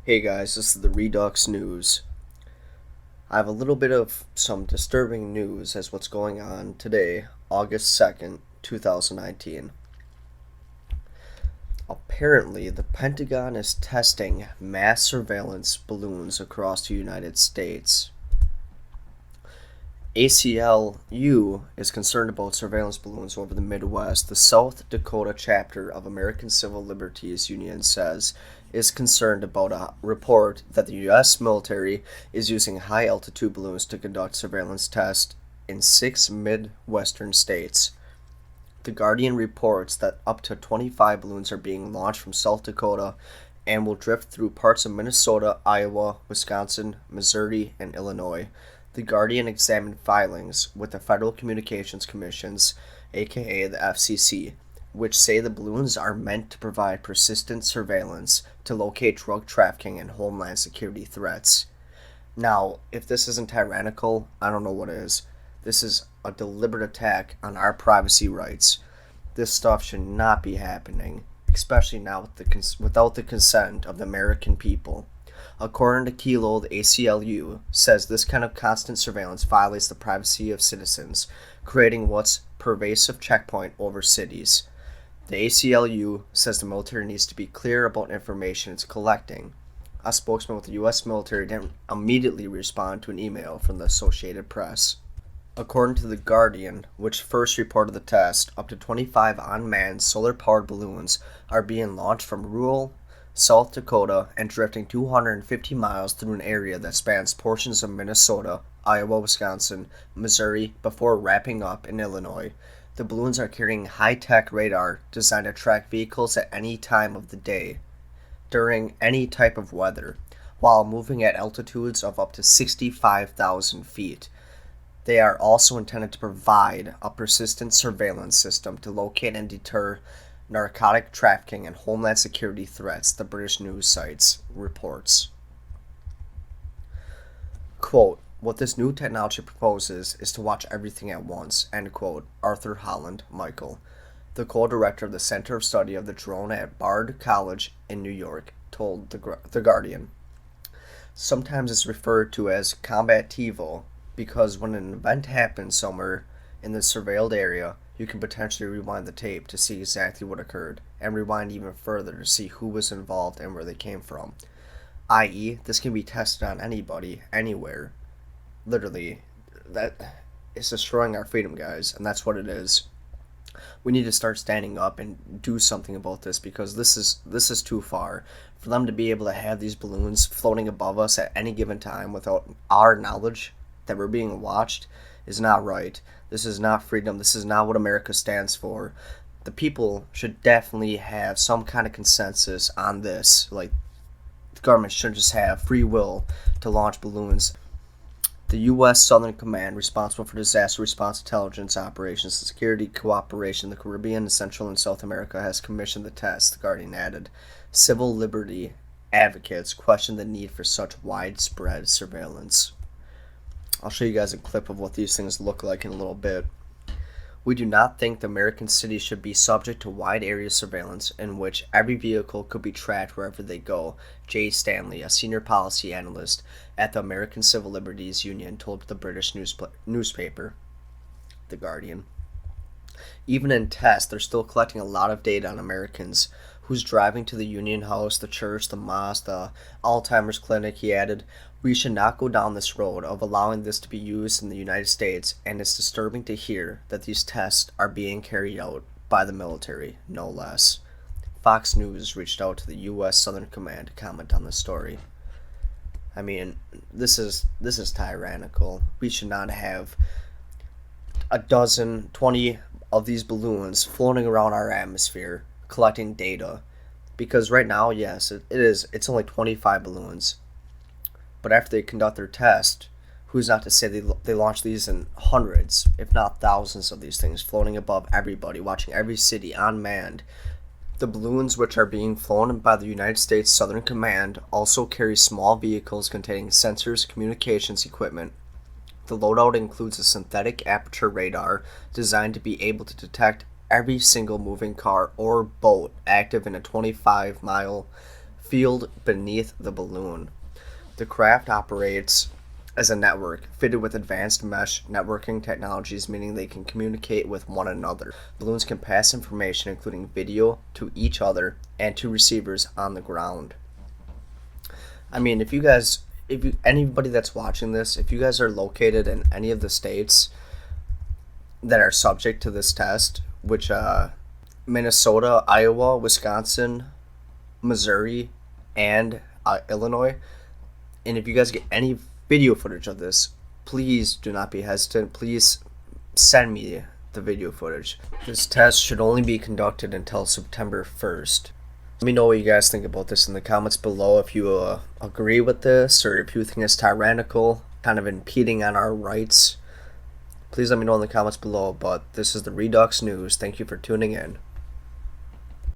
Hey guys, this is the Redux News. I have a little bit of some disturbing news as what's going on today, August 2nd, 2019. Apparently, the Pentagon is testing mass surveillance balloons across the United States. ACLU is concerned about surveillance balloons over the Midwest. The South Dakota chapter of American Civil Liberties Union is concerned about a report that the U.S. military is using high-altitude balloons to conduct surveillance tests in 6 Midwestern states. The Guardian reports that up to 25 balloons are being launched from South Dakota and will drift through parts of Minnesota, Iowa, Wisconsin, Missouri, and Illinois. The Guardian examined filings with the Federal Communications Commissions, aka the FCC, which say the balloons are meant to provide persistent surveillance to locate drug trafficking and homeland security threats. Now, if this isn't tyrannical, I don't know what is. This is a deliberate attack on our privacy rights. This stuff should not be happening, especially now without the consent of the American people. According to Kilo, the ACLU says this kind of constant surveillance violates the privacy of citizens, creating what's pervasive checkpoint over cities. The ACLU says the military needs to be clear about information it's collecting. A spokesman with the U.S. military didn't immediately respond to an email from the Associated Press. According to The Guardian, which first reported the test, up to 25 unmanned solar-powered balloons are being launched from rural South Dakota and drifting 250 miles through an area that spans portions of Minnesota, Iowa, Wisconsin, Missouri, before wrapping up in Illinois. The balloons are carrying high-tech radar designed to track vehicles at any time of the day, during any type of weather, while moving at altitudes of up to 65,000 feet. They are also intended to provide a persistent surveillance system to locate and deter narcotic trafficking and homeland security threats, the British news sites reports. Quote, what this new technology proposes is to watch everything at once, end quote, Arthur Holland Michael, the co-director of the Center of Study of the Drone at Bard College in New York, told The Guardian. Sometimes it's referred to as combativo because when an event happens somewhere in the surveilled area, you can potentially rewind the tape to see exactly what occurred, and rewind even further to see who was involved and where they came from. I.e., this can be tested on anybody, anywhere. Literally, that is destroying our freedom, guys, and that's what it is. We need to start standing up and do something about this because this is too far. For them to be able to have these balloons floating above us at any given time without our knowledge that we're being watched is not right. This is not freedom. This is not what America stands for. The people should definitely have some kind of consensus on this. Like, the government shouldn't just have free will to launch balloons. The U.S. Southern Command, responsible for disaster response intelligence operations and security cooperation in the Caribbean, Central and South America, has commissioned the test, The Guardian added. Civil liberty advocates question the need for such widespread surveillance. I'll show you guys a clip of what these things look like in a little bit. We do not think the American cities should be subject to wide area surveillance in which every vehicle could be tracked wherever they go, Jay Stanley, a senior policy analyst at the American Civil Liberties Union, told the British newspaper, The Guardian. Even in tests, they're still collecting a lot of data on Americans. Who's driving to the Union House, the church, the mosque, the Alzheimer's clinic, he added. We should not go down this road of allowing this to be used in the United States, and it's disturbing to hear that these tests are being carried out by the military, no less. Fox News reached out to the U.S. Southern Command to comment on the story. I mean, this is tyrannical. We should not have a dozen, 20 of these balloons floating around our atmosphere collecting data, because right now, yes, it's only 25 balloons, but after they conduct their test, who's not to say they launch these in hundreds, if not thousands of these things floating above everybody, watching every city unmanned. The balloons, which are being flown by the United States Southern Command, also carry small vehicles containing sensors, communications equipment. The loadout includes a synthetic aperture radar designed to be able to detect every single moving car or boat active in a 25-mile field beneath the balloon. The craft operates as a network fitted with advanced mesh networking technologies, meaning they can communicate with one another. Balloons can pass information, including video, to each other and to receivers on the ground. I mean, anybody that's watching this, if you guys are located in any of the states that are subject to this test, which Minnesota, Iowa, Wisconsin, Missouri, and Illinois, and if you guys get any video footage of this, please do not be hesitant. Please send me the video footage. This test should only be conducted until September 1st. Let me know what you guys think about this in the comments below, if you agree with this or if you think it's tyrannical, kind of impeding on our rights. Please let me know in the comments below, but this is the Redux News. Thank you for tuning in.